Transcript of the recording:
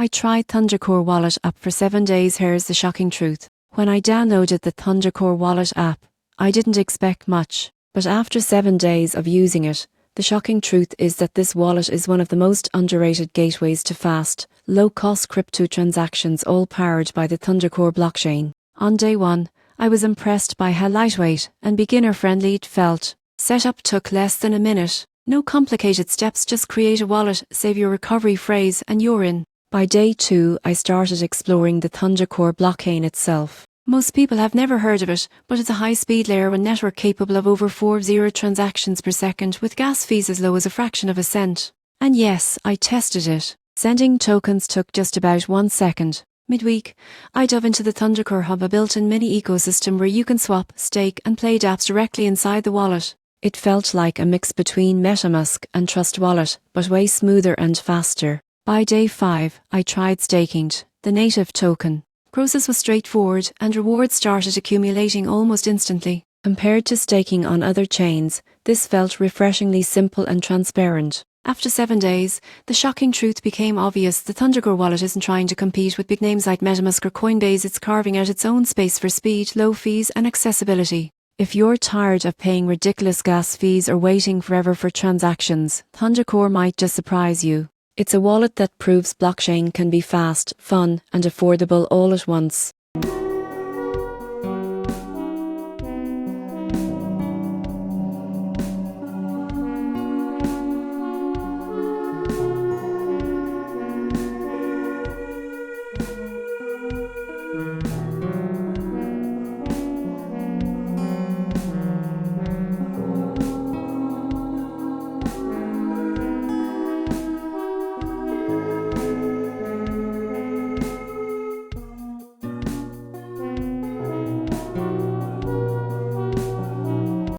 I tried ThunderCore Wallet app for 7 days. Here's the shocking truth. When I downloaded the ThunderCore Wallet app, I didn't expect much. But after 7 days of using it, the shocking truth is that this wallet is one of the most underrated gateways to fast, low-cost crypto transactions, all powered by the ThunderCore blockchain. On day 1, I was impressed by how lightweight and beginner-friendly it felt. Setup took less than a minute. No complicated steps, just create a wallet, save your recovery phrase, and you're in. By day 2, I started exploring the ThunderCore blockchain itself. Most people have never heard of it, but it's a high-speed layer 1 network capable of over 40 transactions per second with gas fees as low as a fraction of a cent. And yes, I tested it. Sending tokens took just about 1 second. Midweek, I dove into the ThunderCore Hub, a built-in mini ecosystem where you can swap, stake and play dApps directly inside the wallet. It felt like a mix between MetaMask and Trust Wallet, but way smoother and faster. By day 5, I tried staking the native token. Process was straightforward and rewards started accumulating almost instantly. Compared to staking on other chains, this felt refreshingly simple and transparent. After 7 days, the shocking truth became obvious. The ThunderCore wallet isn't trying to compete with big names like MetaMask or Coinbase. It's carving out its own space for speed, low fees and accessibility. If you're tired of paying ridiculous gas fees or waiting forever for transactions, ThunderCore might just surprise you. It's a wallet that proves blockchain can be fast, fun and affordable all at once.